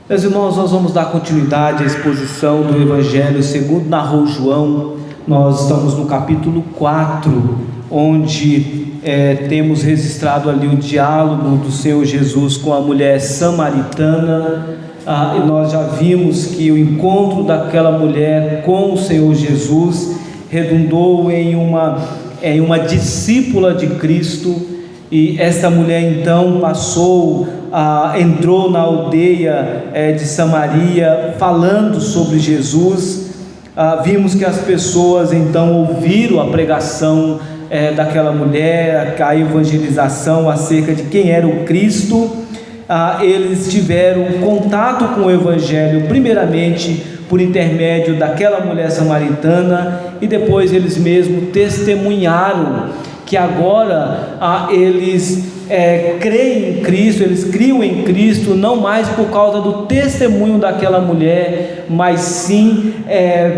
Meus irmãos, nós vamos dar continuidade à exposição do Evangelho segundo narrou João. Nós estamos no capítulo 4, onde temos registrado ali o diálogo do Senhor Jesus com a mulher samaritana. E nós já vimos que o encontro daquela mulher com o Senhor Jesus redundou em uma discípula de Cristo. E essa mulher então entrou na aldeia de Samaria falando sobre Jesus. Vimos que as pessoas então ouviram a pregação daquela mulher, a evangelização acerca de quem era o Cristo. Eles tiveram contato com o Evangelho primeiramente por intermédio daquela mulher samaritana, e depois eles mesmos testemunharam que agora eles creem em Cristo, eles criam em Cristo, não mais por causa do testemunho daquela mulher, mas sim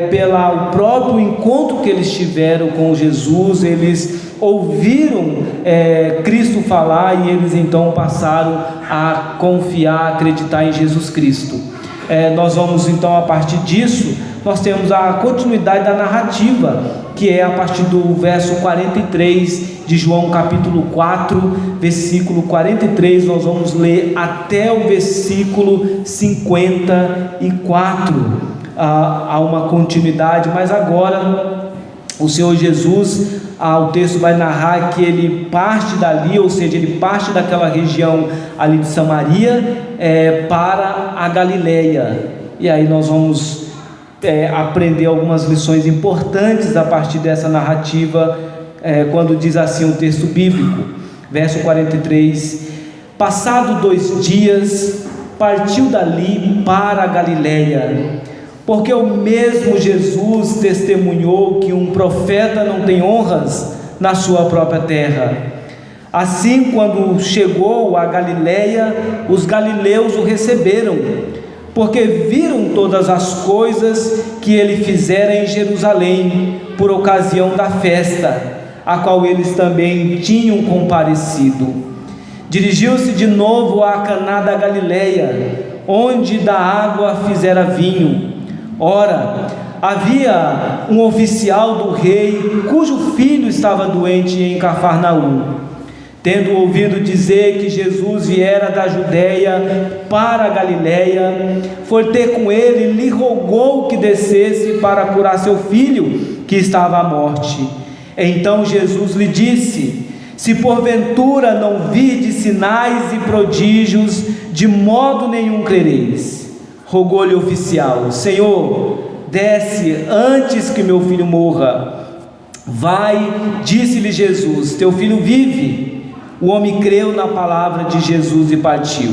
pelo próprio encontro que eles tiveram com Jesus. Eles ouviram Cristo falar e eles então passaram a confiar, a acreditar em Jesus Cristo. Nós vamos então, a partir disso, nós temos a continuidade da narrativa, que é a partir do verso 43 de João capítulo 4, versículo 43, nós vamos ler até o versículo 54. Há uma continuidade, mas agora o Senhor Jesus, o texto vai narrar que ele parte dali, ou seja, ele parte daquela região ali de Samaria para a Galileia. E aí nós vamos aprender algumas lições importantes a partir dessa narrativa, quando diz assim o texto bíblico, verso 43: passado 2 dias, partiu dali para a Galileia, porque o mesmo Jesus testemunhou que um profeta não tem honras na sua própria terra. Assim, quando chegou a Galileia, os galileus o receberam, porque viram todas as coisas que ele fizera em Jerusalém, por ocasião da festa, a qual eles também tinham comparecido. Dirigiu-se de novo a Caná da Galileia, onde da água fizera vinho. Ora, havia um oficial do rei, cujo filho estava doente em Cafarnaum. Tendo ouvido dizer que Jesus viera da Judeia para a Galileia, foi ter com ele e lhe rogou que descesse para curar seu filho, que estava à morte. Então Jesus lhe disse: se porventura não virdes sinais e prodígios, de modo nenhum crereis. Rogou-lhe o oficial: Senhor, desce antes que meu filho morra. Vai, disse-lhe Jesus, teu filho vive. O homem creu na palavra de Jesus e partiu.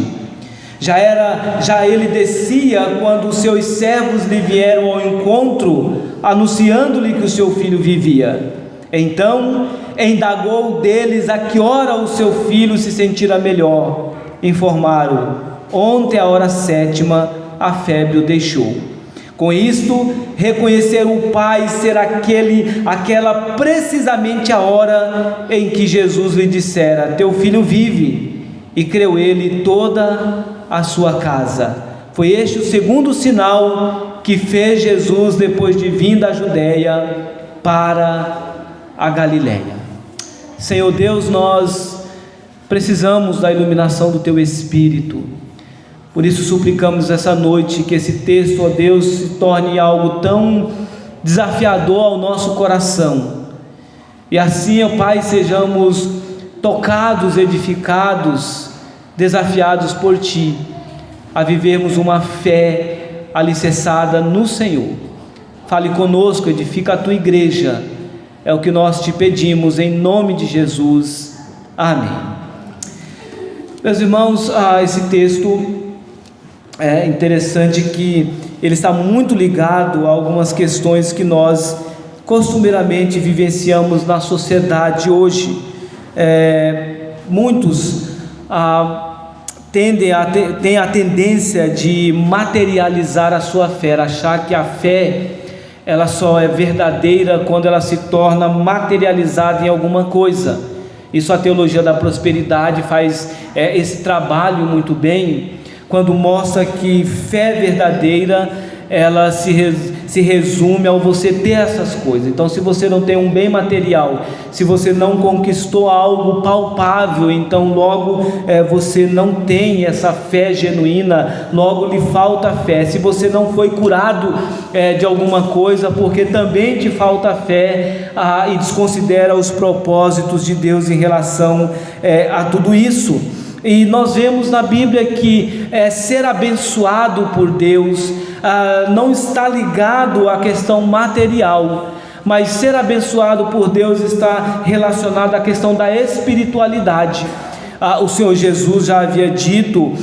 Já ele descia quando os seus servos lhe vieram ao encontro, anunciando-lhe que o seu filho vivia. Então indagou deles a que hora o seu filho se sentira melhor. Informaram: ontem à hora 7ª a febre o deixou. Com isto reconheceram o pai ser aquela precisamente a hora em que Jesus lhe dissera: teu filho vive. E creu ele toda a sua casa. Foi este o segundo sinal que fez Jesus depois de vir da Judeia para a Galileia. Senhor Deus, nós precisamos da iluminação do teu Espírito. Por isso suplicamos essa noite que esse texto, ó Deus, se torne algo tão desafiador ao nosso coração. E assim, ó Pai, sejamos tocados, edificados, desafiados por Ti, a vivermos uma fé alicerçada no Senhor. Fale conosco, edifica a Tua igreja. É o que nós Te pedimos, em nome de Jesus. Amém. Meus irmãos, esse texto é interessante que ele está muito ligado a algumas questões que nós costumeiramente vivenciamos na sociedade hoje. Muitos têm a tendência de materializar a sua fé, achar que a fé ela só é verdadeira quando ela se torna materializada em alguma coisa. Isso a teologia da prosperidade faz esse trabalho muito bem, quando mostra que fé verdadeira, ela se resume ao você ter essas coisas. Então, se você não tem um bem material, se você não conquistou algo palpável, então logo você não tem essa fé genuína, logo lhe falta fé. Se você não foi curado de alguma coisa, porque também te falta fé, e desconsidera os propósitos de Deus em relação a tudo isso. E nós vemos na Bíblia que ser abençoado por Deus não está ligado à questão material, mas ser abençoado por Deus está relacionado à questão da espiritualidade. O Senhor Jesus já havia dito,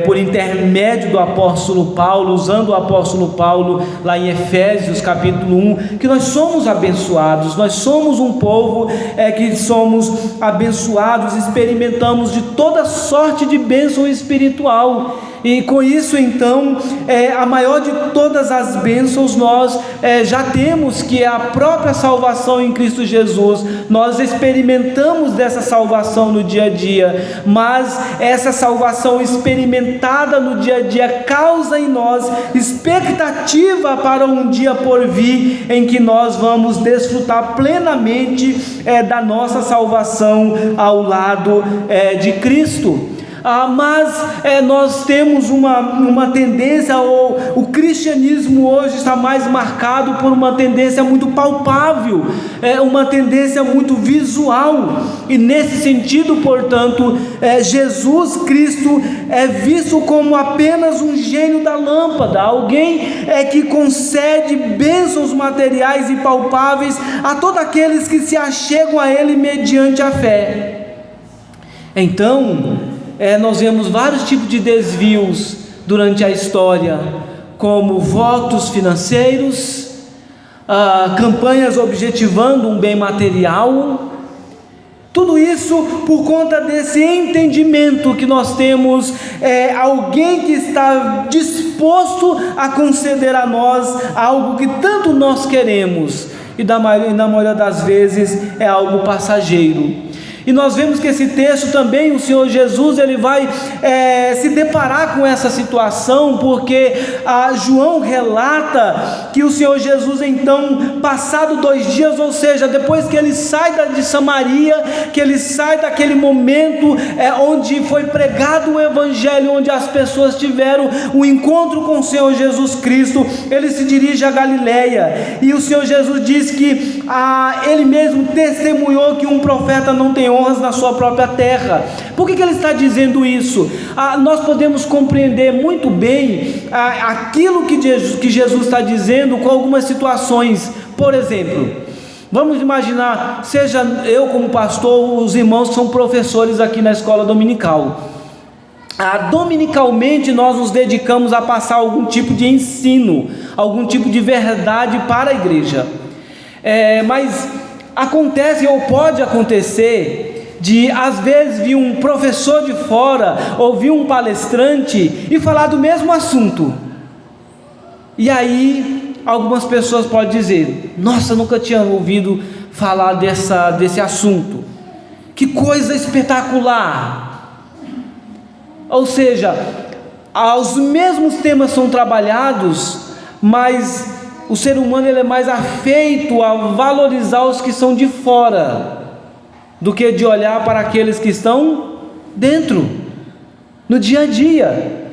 por intermédio do apóstolo Paulo, usando o apóstolo Paulo lá em Efésios capítulo 1, que nós somos abençoados, nós somos um povo que somos abençoados, experimentamos de toda sorte de bênção espiritual, e com isso então, a maior de todas as bênçãos nós já temos, que é a própria salvação em Cristo Jesus. Nós experimentamos dessa salvação no dia a dia, mas essa salvação experimentada no dia a dia causa em nós expectativa para um dia por vir, em que nós vamos desfrutar plenamente da nossa salvação ao lado de Cristo. Mas nós temos uma tendência, o cristianismo hoje está mais marcado por uma tendência muito palpável, uma tendência muito visual, e nesse sentido, portanto, Jesus Cristo é visto como apenas um gênio da lâmpada, alguém que concede bênçãos materiais e palpáveis a todos aqueles que se achegam a Ele mediante a fé. Então, nós vemos vários tipos de desvios durante a história, como votos financeiros, campanhas objetivando um bem material, tudo isso por conta desse entendimento que nós temos, alguém que está disposto a conceder a nós algo que tanto nós queremos, e na maioria das vezes é algo passageiro. E nós vemos que esse texto também, o Senhor Jesus, ele vai se deparar com essa situação, porque João relata que o Senhor Jesus, então, passado 2 dias, ou seja, depois que ele sai de Samaria, que ele sai daquele momento onde foi pregado o Evangelho, onde as pessoas tiveram um encontro com o Senhor Jesus Cristo, ele se dirige a Galileia, e o Senhor Jesus diz que ele mesmo testemunhou que um profeta não tem honras na sua própria terra. Por que ele está dizendo isso? Nós podemos compreender muito bem aquilo que Jesus está dizendo com algumas situações. Por exemplo, vamos imaginar, seja eu como pastor, os irmãos que são professores aqui na escola dominical. Dominicalmente nós nos dedicamos a passar algum tipo de ensino, algum tipo de verdade para a igreja, mas acontece ou pode acontecer de às vezes vir um professor de fora, ouvir um palestrante e falar do mesmo assunto, e aí algumas pessoas podem dizer: nossa, nunca tinha ouvido falar desse assunto, que coisa espetacular. Ou seja, os mesmos temas são trabalhados, mas o ser humano ele é mais afeito a valorizar os que são de fora, do que de olhar para aqueles que estão dentro, no dia a dia.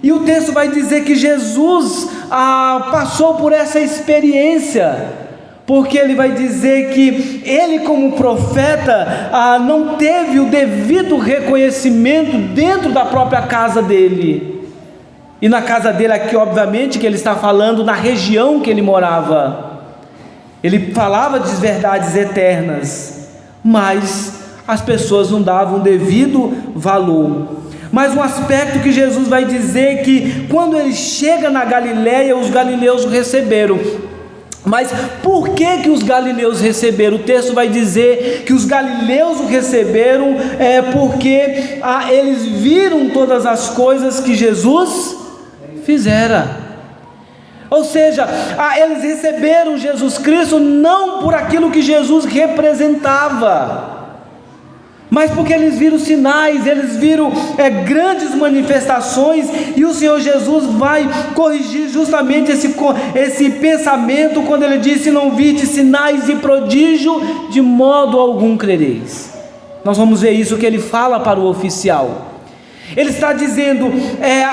E o texto vai dizer que Jesus passou por essa experiência, porque ele vai dizer que ele, como profeta, não teve o devido reconhecimento dentro da própria casa dele. E na casa dele aqui, obviamente, que ele está falando na região que ele morava. Ele falava de verdades eternas, mas as pessoas não davam devido valor. Mas um aspecto que Jesus vai dizer que quando ele chega na Galileia, os galileus o receberam. Mas por que os galileus receberam? O texto vai dizer que os galileus o receberam porque eles viram todas as coisas que Jesus fizera. Ou seja, eles receberam Jesus Cristo não por aquilo que Jesus representava, mas porque eles viram sinais, eles viram grandes manifestações, e o Senhor Jesus vai corrigir justamente esse pensamento, quando ele diz: se não viste sinais e prodígio, de modo algum crereis. Nós vamos ver isso que ele fala para o oficial. Ele está dizendo,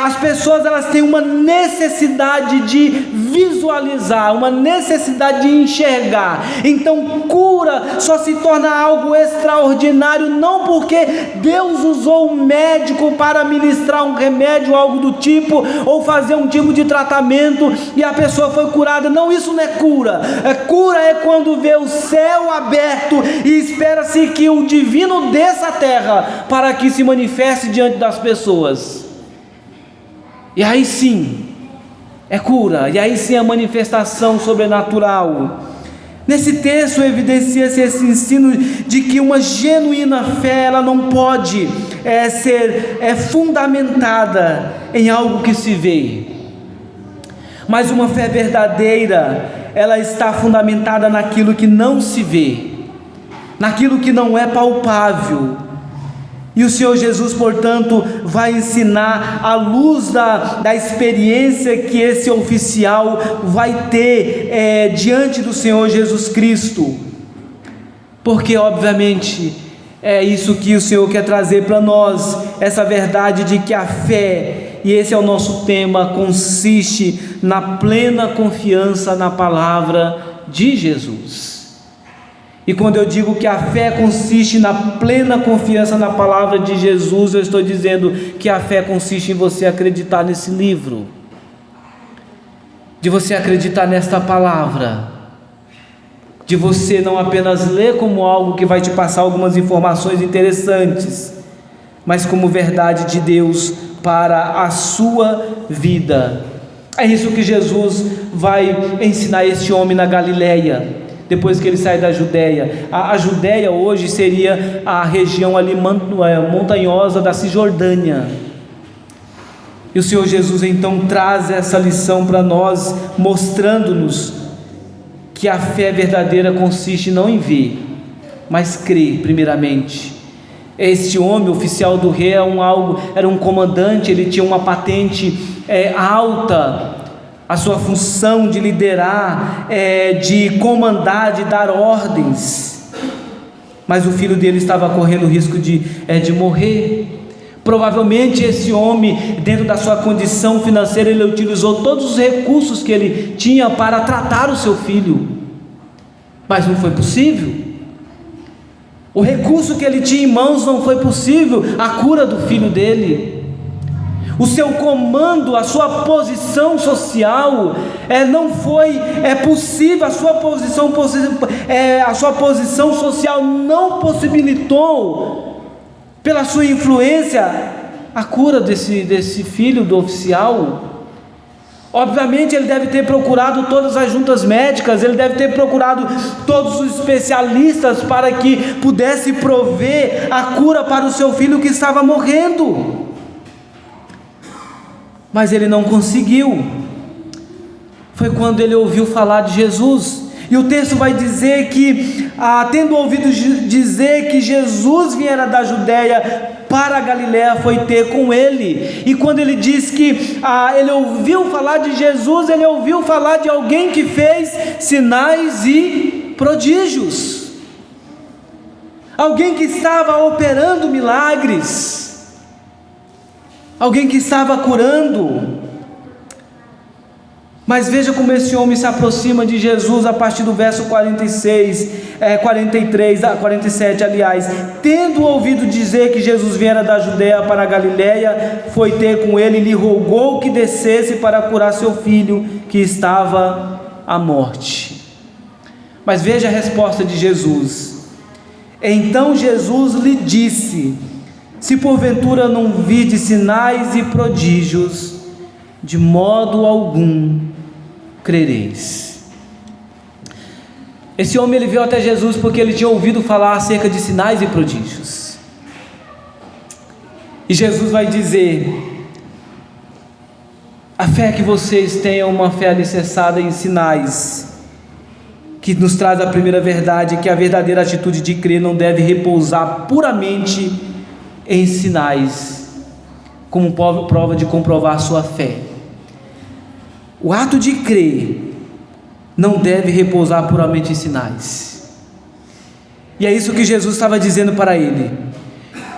as pessoas elas têm uma necessidade de visualizar, uma necessidade de enxergar. Então cura só se torna algo extraordinário, não porque Deus usou um médico para ministrar um remédio, algo do tipo, ou fazer um tipo de tratamento e a pessoa foi curada. Não, isso não é cura. Cura é quando vê o céu aberto e espera-se que o divino desça à terra para que se manifeste diante das pessoas, e aí sim é cura, e aí sim a manifestação sobrenatural. Nesse texto evidencia-se esse ensino de que uma genuína fé, ela não pode ser fundamentada em algo que se vê, mas uma fé verdadeira, ela está fundamentada naquilo que não se vê, naquilo que não é palpável. E o Senhor Jesus, portanto, vai ensinar à luz da experiência que esse oficial vai ter diante do Senhor Jesus Cristo, porque obviamente é isso que o Senhor quer trazer para nós, essa verdade de que a fé, e esse é o nosso tema, consiste na plena confiança na palavra de Jesus. E quando eu digo que a fé consiste na plena confiança na palavra de Jesus, eu estou dizendo que a fé consiste em você acreditar nesse livro, de você acreditar nesta palavra, de você não apenas ler como algo que vai te passar algumas informações interessantes, mas como verdade de Deus para a sua vida. É isso que Jesus vai ensinar este homem na Galileia, depois que ele sai da Judéia. A Judéia hoje seria a região ali montanhosa da Cisjordânia, e o Senhor Jesus então traz essa lição para nós, mostrando-nos que a fé verdadeira consiste não em ver, mas crer primeiramente. Este homem, oficial do rei, era um comandante, ele tinha uma patente alta, a sua função de liderar, de comandar, de dar ordens, mas o filho dele estava correndo o risco de morrer. Provavelmente esse homem, dentro da sua condição financeira, ele utilizou todos os recursos que ele tinha para tratar o seu filho, mas não foi possível. O recurso que ele tinha em mãos não foi possível a cura do filho dele. O seu comando, a sua posição social, não foi possível, a sua posição social não possibilitou, pela sua influência, a cura desse filho do oficial. Obviamente ele deve ter procurado todas as juntas médicas, ele deve ter procurado todos os especialistas para que pudesse prover a cura para o seu filho que estava morrendo, mas ele não conseguiu. Foi quando ele ouviu falar de Jesus, e o texto vai dizer que, tendo ouvido dizer que Jesus viera da Judéia para a Galiléia, foi ter com ele. E quando ele diz que ele ouviu falar de Jesus, ele ouviu falar de alguém que fez sinais e prodígios, alguém que estava operando milagres, alguém que estava curando. Mas veja como esse homem se aproxima de Jesus a partir do verso 47, aliás. Tendo ouvido dizer que Jesus viera da Judéia para a Galiléia, foi ter com ele e lhe rogou que descesse para curar seu filho, que estava à morte. Mas veja a resposta de Jesus. Então Jesus lhe disse: se porventura não vide sinais e prodígios, de modo algum crereis. Esse homem, ele veio até Jesus porque ele tinha ouvido falar acerca de sinais e prodígios, e Jesus vai dizer: a fé que vocês têm é uma fé alicerçada em sinais, que nos traz a primeira verdade, que a verdadeira atitude de crer não deve repousar puramente em sinais, como prova de comprovar sua fé. O ato de crer não deve repousar puramente em sinais. E é isso que Jesus estava dizendo para ele.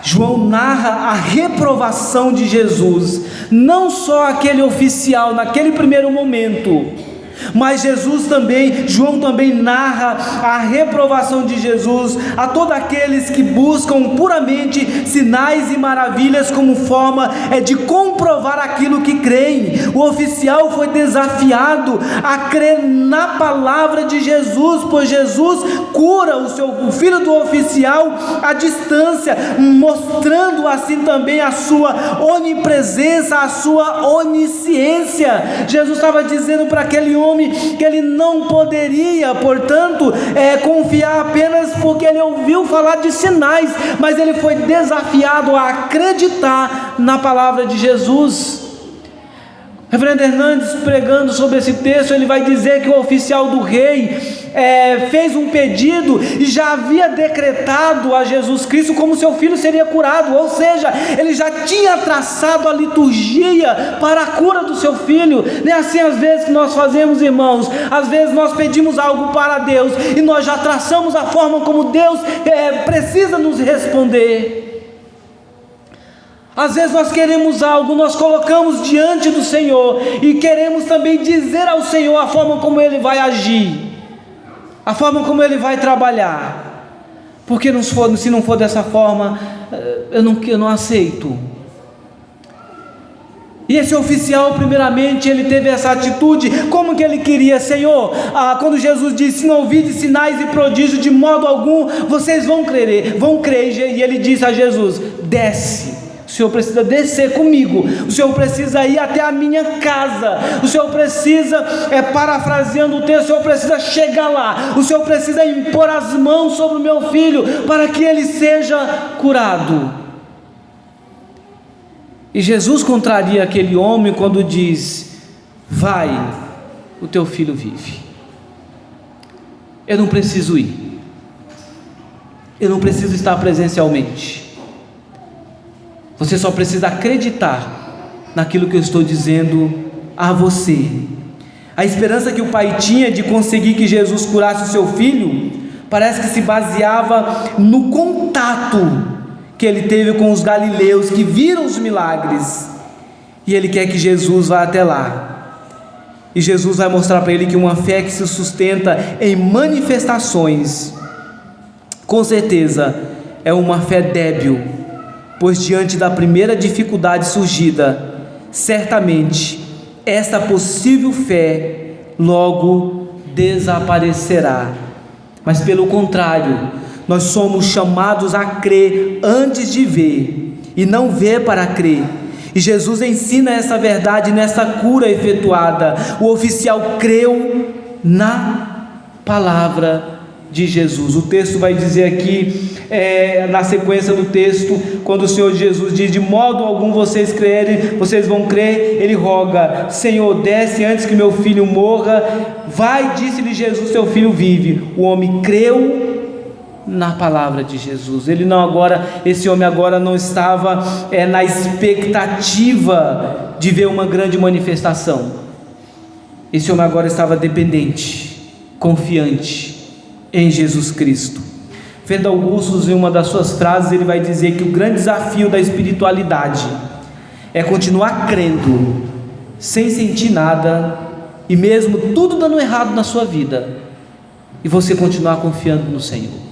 João narra a reprovação de Jesus, não só aquele oficial naquele primeiro momento, mas João também narra a reprovação de Jesus a todos aqueles que buscam puramente sinais e maravilhas como forma de comprovar aquilo que creem. O oficial foi desafiado a crer na palavra de Jesus, pois Jesus cura o filho do oficial à distância, mostrando assim também a sua onipresença, a sua onisciência. Jesus estava dizendo para aquele homem que ele não poderia, portanto, confiar apenas porque ele ouviu falar de sinais, mas ele foi desafiado a acreditar na palavra de Jesus. Reverendo Hernandes, pregando sobre esse texto, ele vai dizer que o oficial do rei fez um pedido e já havia decretado a Jesus Cristo como seu filho seria curado, ou seja, ele já tinha traçado a liturgia para a cura do seu filho. Nem assim às vezes que nós fazemos, irmãos. Às vezes nós pedimos algo para Deus e nós já traçamos a forma como Deus precisa nos responder. Às vezes nós queremos algo, nós colocamos diante do Senhor e queremos também dizer ao Senhor a forma como Ele vai agir, a forma como Ele vai trabalhar, porque se não for dessa forma, eu não aceito. E esse oficial, primeiramente, ele teve essa atitude. Como que ele queria? Senhor, quando Jesus disse: se não ouvirdes sinais e prodígios, de modo algum vocês vão crer. E ele disse a Jesus: desce. O Senhor precisa descer comigo, o Senhor precisa ir até a minha casa, o Senhor precisa, parafraseando o texto, o Senhor precisa chegar lá, o Senhor precisa impor as mãos sobre o meu filho, para que ele seja curado. E Jesus contraria aquele homem quando diz: vai, o teu filho vive. Eu não preciso ir, eu não preciso estar presencialmente. Você só precisa acreditar naquilo que eu estou dizendo a você. A esperança que o pai tinha de conseguir que Jesus curasse o seu filho, parece que se baseava no contato que ele teve com os galileus que viram os milagres, e ele quer que Jesus vá até lá, e Jesus vai mostrar para ele que uma fé que se sustenta em manifestações, com certeza é uma fé débil, pois diante da primeira dificuldade surgida, certamente esta possível fé logo desaparecerá. Mas pelo contrário, nós somos chamados a crer antes de ver, e não ver para crer. E Jesus ensina essa verdade nessa cura efetuada. O oficial creu na palavra de Jesus. O texto vai dizer aqui, na sequência do texto, quando o Senhor Jesus diz: de modo algum vocês crerem, vocês vão crer, ele roga: Senhor, desce antes que meu filho morra. Vai, disse-lhe Jesus, teu filho vive. O homem creu na palavra de Jesus. Esse homem agora não estava na expectativa de ver uma grande manifestação. Esse homem agora estava dependente, confiante em Jesus Cristo. Fernando Augusto, em uma das suas frases, ele vai dizer que o grande desafio da espiritualidade é continuar crendo, sem sentir nada, e mesmo tudo dando errado na sua vida, e você continuar confiando no Senhor.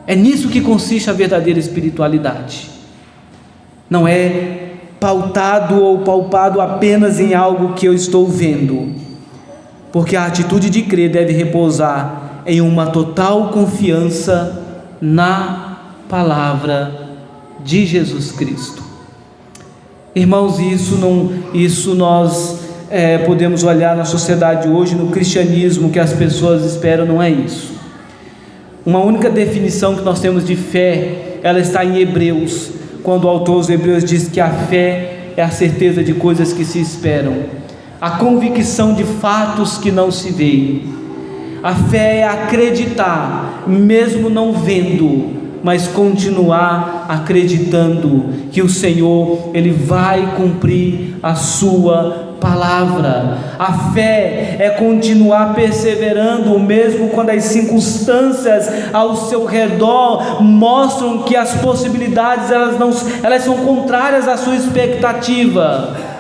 É nisso que consiste a verdadeira espiritualidade. Não é pautado ou palpado apenas em algo que eu estou vendo, porque a atitude de crer deve repousar em uma total confiança na palavra de Jesus Cristo. Irmãos, isso nós podemos olhar na sociedade hoje, no cristianismo, que as pessoas esperam, não é isso. Uma única definição que nós temos de fé, ela está em Hebreus, quando o autor dos Hebreus diz que a fé é a certeza de coisas que se esperam, a convicção de fatos que não se veem. A fé é acreditar, mesmo não vendo, mas continuar acreditando que o Senhor, Ele vai cumprir a sua palavra. A fé é continuar perseverando, mesmo quando as circunstâncias ao seu redor mostram que as possibilidades elas são contrárias à sua expectativa.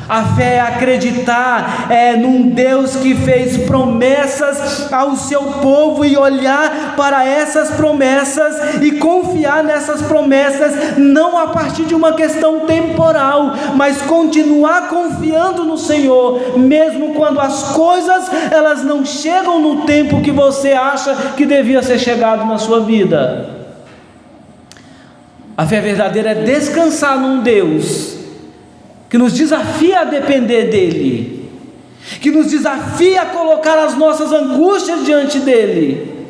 A fé é acreditar num Deus que fez promessas ao seu povo e olhar para essas promessas e confiar nessas promessas, não a partir de uma questão temporal, mas continuar confiando no Senhor, mesmo quando as coisas elas não chegam no tempo que você acha que devia ser chegado na sua vida. A fé verdadeira é descansar num Deus que nos desafia a depender dEle, que nos desafia a colocar as nossas angústias diante dEle,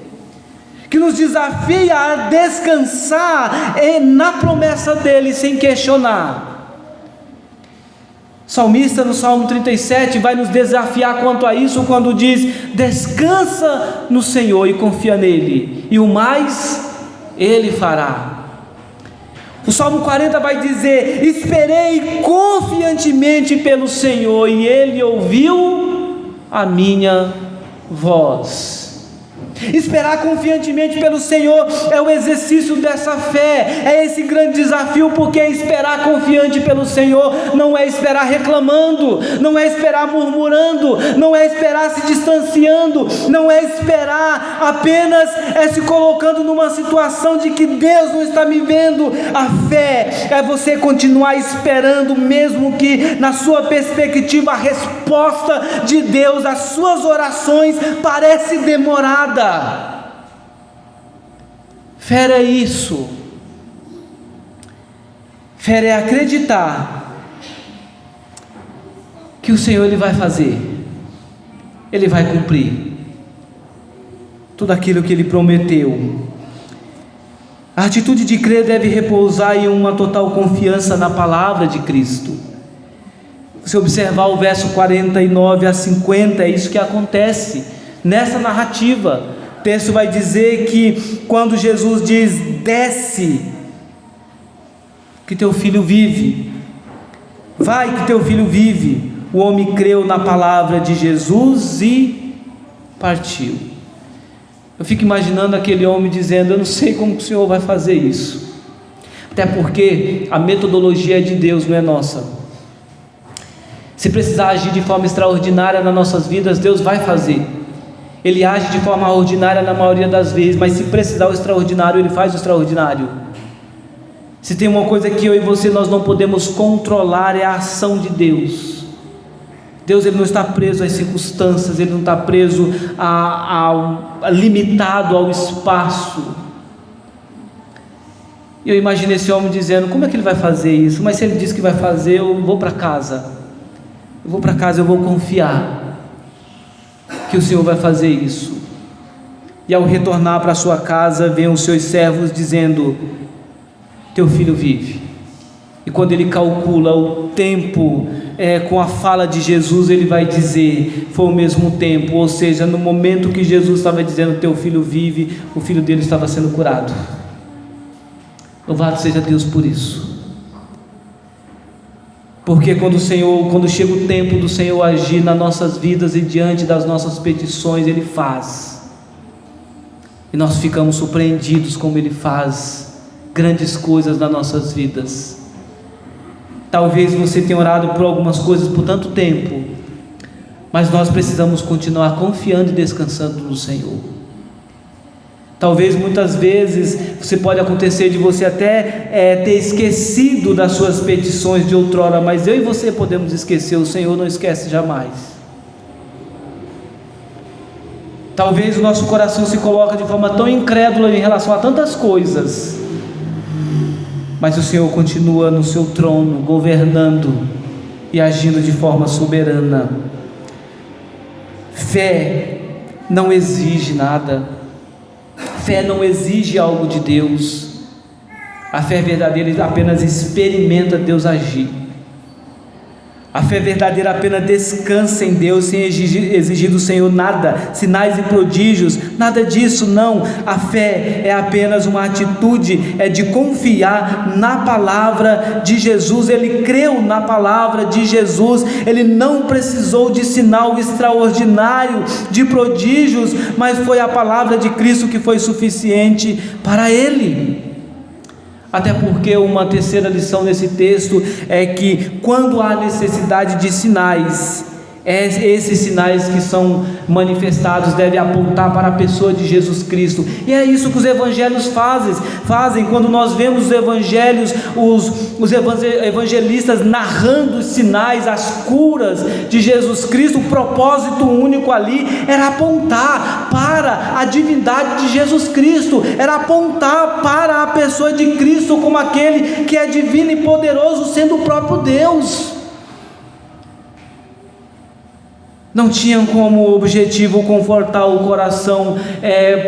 que nos desafia a descansar na promessa dEle sem questionar. O salmista no Salmo 37 vai nos desafiar quanto a isso quando diz: descansa no Senhor e confia nele, e o mais Ele fará. O Salmo 40 vai dizer: esperei confiantemente pelo Senhor, e Ele ouviu a minha voz. Esperar confiantemente pelo Senhor é o exercício dessa fé, é esse grande desafio, porque esperar confiante pelo Senhor não é esperar reclamando, não é esperar murmurando, não é esperar se distanciando, não é esperar apenas se colocando numa situação de que Deus não está me vendo. A fé é você continuar esperando, mesmo que na sua perspectiva a resposta de Deus às suas orações parece demorada. Fé é isso. Fé é acreditar que o Senhor Ele vai fazer, Ele vai cumprir tudo aquilo que Ele prometeu. A atitude de crer deve repousar em uma total confiança na palavra de Cristo. Se observar o verso 49 a 50, é isso que acontece nessa narrativa. O texto vai dizer que quando Jesus diz: desce, que teu filho vive, vai que teu filho vive, o homem creu na palavra de Jesus e partiu. Eu fico imaginando aquele homem dizendo: eu não sei como o Senhor vai fazer isso, até porque a metodologia é de Deus, não é nossa. Se precisar agir de forma extraordinária nas nossas vidas, Deus vai fazer. Ele age de forma ordinária na maioria das vezes, mas se precisar o extraordinário, Ele faz o extraordinário. Se tem uma coisa que eu e você nós não podemos controlar, é a ação de Deus. Deus Ele não está preso às circunstâncias, Ele não está preso limitado ao espaço. E eu imagino esse homem dizendo: como é que Ele vai fazer isso? Mas se Ele diz que vai fazer, eu vou para casa. Eu vou para casa, eu vou confiar que o Senhor vai fazer isso. E ao retornar para sua casa, vem os seus servos dizendo: teu filho vive. E quando ele calcula o tempo com a fala de Jesus, ele vai dizer: foi o mesmo tempo. Ou seja, no momento que Jesus estava dizendo teu filho vive, o filho dele estava sendo curado. Louvado seja Deus por isso. Porque quando chega o tempo do Senhor agir nas nossas vidas e diante das nossas petições, Ele faz, e nós ficamos surpreendidos como Ele faz grandes coisas nas nossas vidas. Talvez você tenha orado por algumas coisas por tanto tempo, mas nós precisamos continuar confiando e descansando no Senhor. Talvez muitas vezes pode acontecer de você até ter esquecido das suas petições de outrora, mas eu e você podemos esquecer, o Senhor não esquece jamais. Talvez o nosso coração se coloque de forma tão incrédula em relação a tantas coisas, mas o Senhor continua no seu trono, governando e agindo de forma soberana. Fé não exige nada. Fé não exige algo de Deus. A fé verdadeira apenas experimenta Deus agir. A fé verdadeira apenas descansa em Deus, sem exigir do Senhor nada, sinais e prodígios, nada disso, não. A fé é apenas uma atitude, é de confiar na palavra de Jesus. Ele creu na palavra de Jesus, ele não precisou de sinal extraordinário, de prodígios, mas foi a palavra de Cristo que foi suficiente para ele. Até porque uma terceira lição nesse texto é que quando há necessidade de sinais, esses sinais que são manifestados devem apontar para a pessoa de Jesus Cristo. E é isso que os evangelhos fazem. Quando nós vemos os evangelhos, os evangelistas narrando os sinais, as curas de Jesus Cristo, o propósito único ali era apontar para a divindade de Jesus Cristo, era apontar para a pessoa de Cristo como aquele que é divino e poderoso, sendo o próprio Deus. Não tinham como objetivo confortar o coração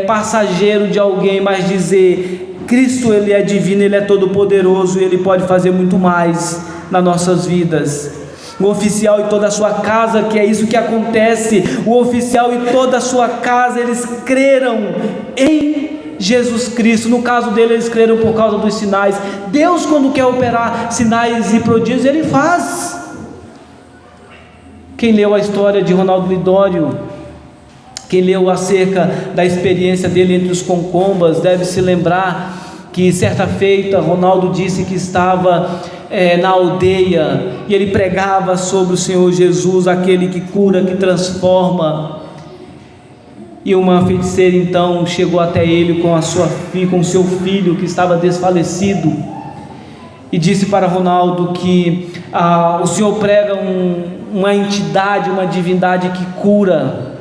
passageiro de alguém, mas dizer: Cristo, ele é divino, ele é todo poderoso e ele pode fazer muito mais nas nossas vidas. O oficial e toda a sua casa, que é isso que acontece, o oficial e toda a sua casa, eles creram em Jesus Cristo. No caso dele, eles creram por causa dos sinais. Deus, quando quer operar sinais e prodígios, ele faz. Quem leu a história de Ronaldo Lidório, quem leu acerca da experiência dele entre os concombas, deve se lembrar que certa feita Ronaldo disse que estava na aldeia e ele pregava sobre o Senhor Jesus, aquele que cura, que transforma. E uma feiticeira então chegou até ele com o seu filho que estava desfalecido e disse para Ronaldo que o Senhor prega uma entidade, uma divindade que cura.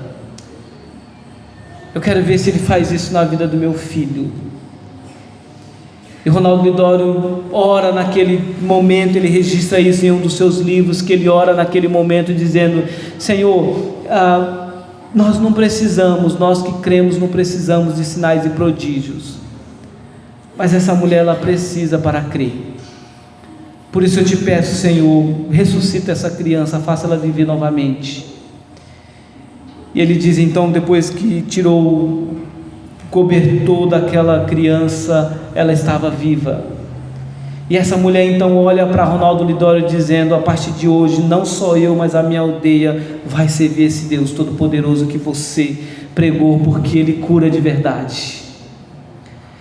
Eu quero ver se ele faz isso na vida do meu filho. E Ronaldo Lidório ora naquele momento, ele registra isso em um dos seus livros, que ele ora naquele momento dizendo: Senhor, nós não precisamos, nós que cremos não precisamos de sinais e prodígios, mas essa mulher ela precisa para crer. Por isso eu te peço, Senhor, ressuscita essa criança, faça ela viver novamente. E ele diz então, depois que tirou o cobertor daquela criança, ela estava viva. E essa mulher então olha para Ronaldo Lidório dizendo: a partir de hoje, não só eu, mas a minha aldeia vai servir esse Deus Todo-Poderoso que você pregou, porque Ele cura de verdade.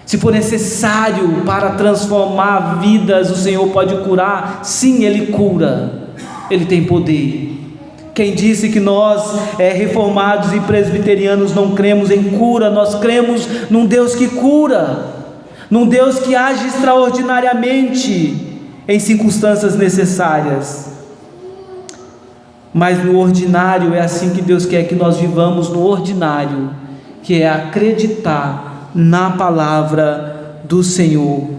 Se for necessário para transformar vidas, o Senhor pode curar. Sim, Ele cura, Ele tem poder. Quem disse que nós, reformados e presbiterianos, não cremos em cura? Nós cremos num Deus que cura, num Deus que age extraordinariamente em circunstâncias necessárias. Mas no ordinário, é assim que Deus quer que nós vivamos, no ordinário, que é acreditar na palavra do Senhor.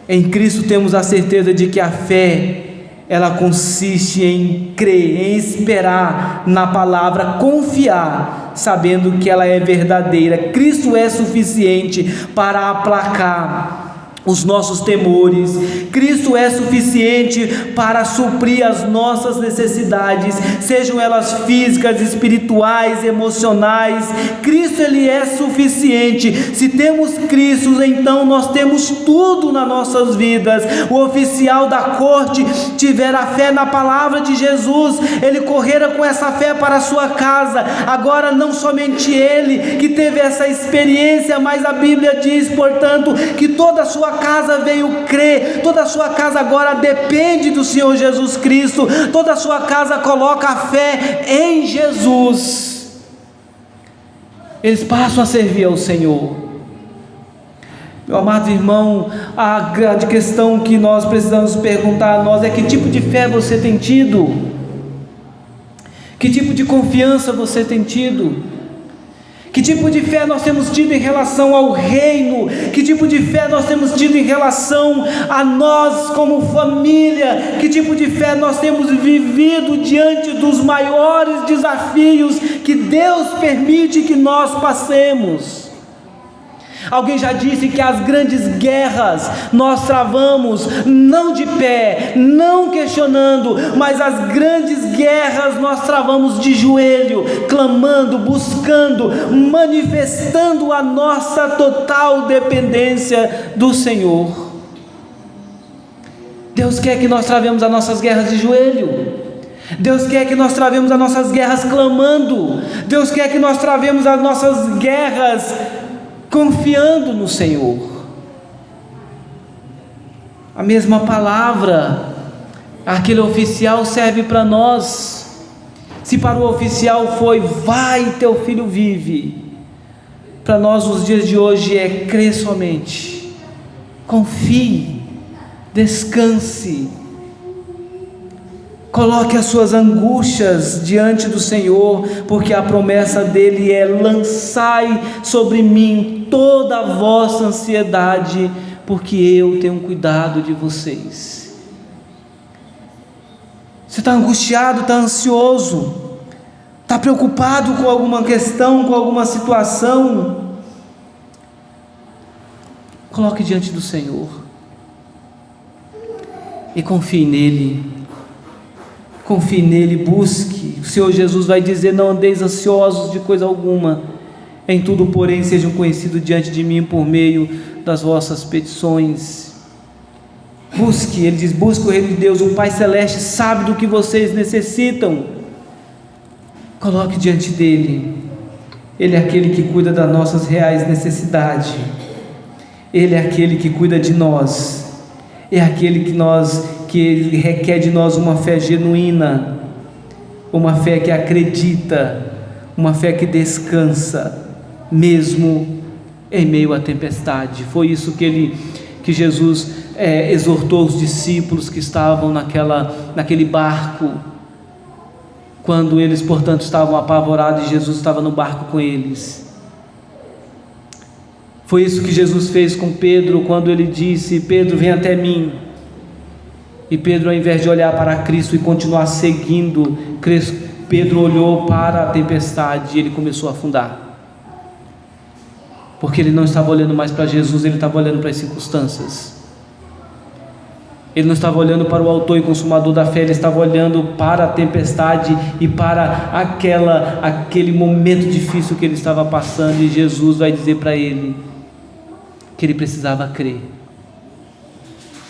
Em Cristo temos a certeza de que a fé, ela consiste em crer, em esperar na palavra, confiar, sabendo que ela é verdadeira. Cristo é suficiente para aplacar os nossos temores. Cristo é suficiente para suprir as nossas necessidades, sejam elas físicas, espirituais, emocionais. Cristo, Ele é suficiente. Se temos Cristo, então nós temos tudo nas nossas vidas. O oficial da corte tivera fé na palavra de Jesus, ele correra com essa fé para a sua casa. Agora não somente ele que teve essa experiência, mas a Bíblia diz, portanto, que toda a sua casa veio crer, toda a sua casa agora depende do Senhor Jesus Cristo, toda a sua casa coloca a fé em Jesus. Eles passam a servir ao Senhor. Meu amado irmão, a grande questão que nós precisamos perguntar a nós é: que tipo de fé você tem tido? Que tipo de confiança você tem tido? Que tipo de fé nós temos tido em relação ao reino? Que tipo de fé nós temos tido em relação a nós como família? Que tipo de fé nós temos vivido diante dos maiores desafios que Deus permite que nós passemos? Alguém já disse que as grandes guerras nós travamos não de pé, não questionando, mas as grandes guerras nós travamos de joelho, clamando, buscando, manifestando a nossa total dependência do Senhor. Deus quer que nós travemos as nossas guerras de joelho. Deus quer que nós travemos as nossas guerras clamando. Deus quer que nós travemos as nossas guerras confiando no Senhor. A mesma palavra, aquele oficial, serve para nós. Se para o oficial foi: vai, teu filho vive, para nós nos dias de hoje é: crê somente, confie, descanse, coloque as suas angústias diante do Senhor, porque a promessa dele é: lançai sobre mim toda a vossa ansiedade, porque eu tenho cuidado de vocês. Você está angustiado, está ansioso, está preocupado com alguma questão, com alguma situação? Coloque diante do Senhor e confie nele. Confie nele, busque. O Senhor Jesus vai dizer: não andeis ansiosos de coisa alguma, em tudo porém sejam conhecidos diante de mim por meio das vossas petições. Busque, ele diz: busque o reino de Deus. O Pai Celeste sabe do que vocês necessitam. Coloque diante dele. Ele é aquele que cuida das nossas reais necessidades. Ele é aquele que cuida de nós. É aquele que requer de nós uma fé genuína, uma fé que acredita, uma fé que descansa, mesmo em meio à tempestade. Foi isso que Jesus exortou os discípulos que estavam naquele barco, quando eles, portanto, estavam apavorados e Jesus estava no barco com eles. Foi isso que Jesus fez com Pedro, quando ele disse: Pedro, vem até mim. E Pedro, ao invés de olhar para Cristo e continuar seguindo, Pedro olhou para a tempestade e ele começou a afundar, porque ele não estava olhando mais para Jesus, ele estava olhando para as circunstâncias. Ele não estava olhando para o autor e consumador da fé, ele estava olhando para a tempestade e para aquele momento difícil que ele estava passando. E Jesus vai dizer para ele que ele precisava crer,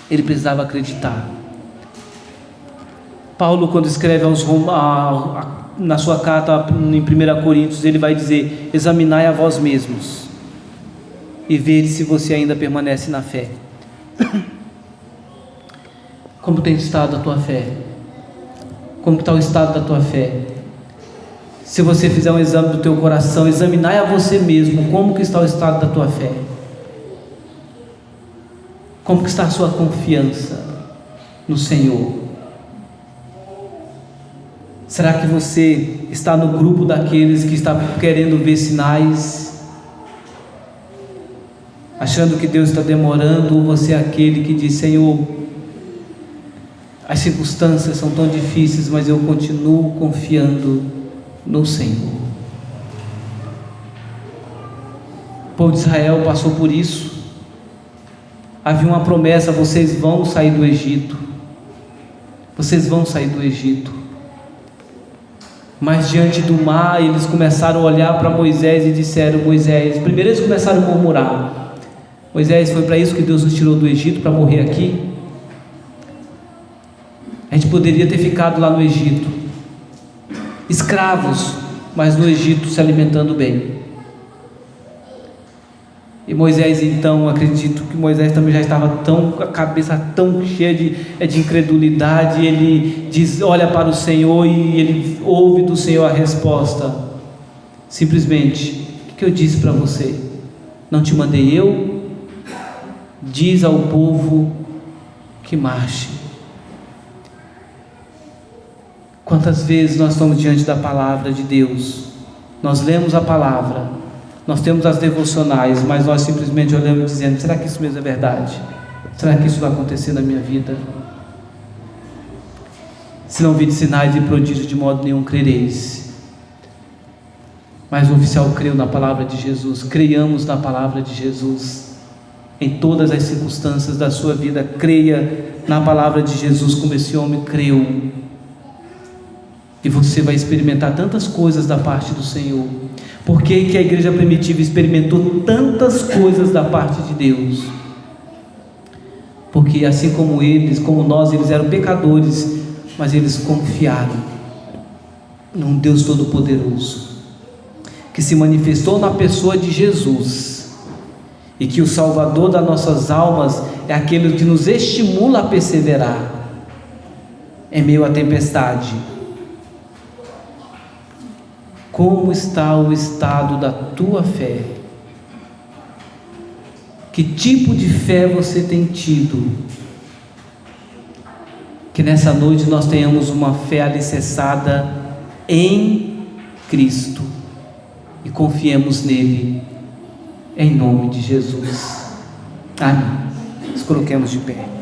ele precisava acreditar. Paulo, quando escreve na sua carta em 1 Coríntios, ele vai dizer: examinai a vós mesmos e vede se você ainda permanece na fé. Como tem estado a tua fé? Como está o estado da tua fé? Se você fizer um exame do teu coração, examinai a você mesmo, como que está o estado da tua fé? Como que está a sua confiança no Senhor? Será que você está no grupo daqueles que está querendo ver sinais, achando que Deus está demorando, ou você é aquele que diz: Senhor, as circunstâncias são tão difíceis, mas eu continuo confiando no Senhor? O povo de Israel passou por isso. Havia uma promessa: vocês vão sair do Egito, vocês vão sair do Egito. Mas diante do mar, eles começaram a olhar para Moisés e disseram: Moisés, primeiro eles começaram a murmurar: Moisés, foi para isso que Deus nos tirou do Egito, para morrer aqui? A gente poderia ter ficado lá no Egito, escravos, mas no Egito se alimentando bem. E Moisés, então, acredito que Moisés também já estava com a cabeça tão cheia de incredulidade. Ele olha para o Senhor e ele ouve do Senhor a resposta: simplesmente: o que eu disse para você? Não te mandei eu? Diz ao povo que marche. Quantas vezes nós estamos diante da palavra de Deus, nós lemos a palavra, nós temos as devocionais, mas nós simplesmente olhamos dizendo: será que isso mesmo é verdade? Será que isso vai acontecer na minha vida? Se não vir sinais e prodígios, de modo nenhum crereis. Mas o oficial creu na palavra de Jesus. Creiamos na palavra de Jesus em todas as circunstâncias da sua vida. Creia na palavra de Jesus como esse homem creu, e você vai experimentar tantas coisas da parte do Senhor. Por que a igreja primitiva experimentou tantas coisas da parte de Deus? Porque assim como eles, como nós, eles eram pecadores, mas eles confiaram num Deus Todo-Poderoso, que se manifestou na pessoa de Jesus, e que o Salvador das nossas almas é aquele que nos estimula a perseverar em meio à tempestade. Como está o estado da tua fé? Que tipo de fé você tem tido? Que nessa noite nós tenhamos uma fé alicerçada em Cristo e confiemos nele, em nome de Jesus. Amém. Nos coloquemos de pé.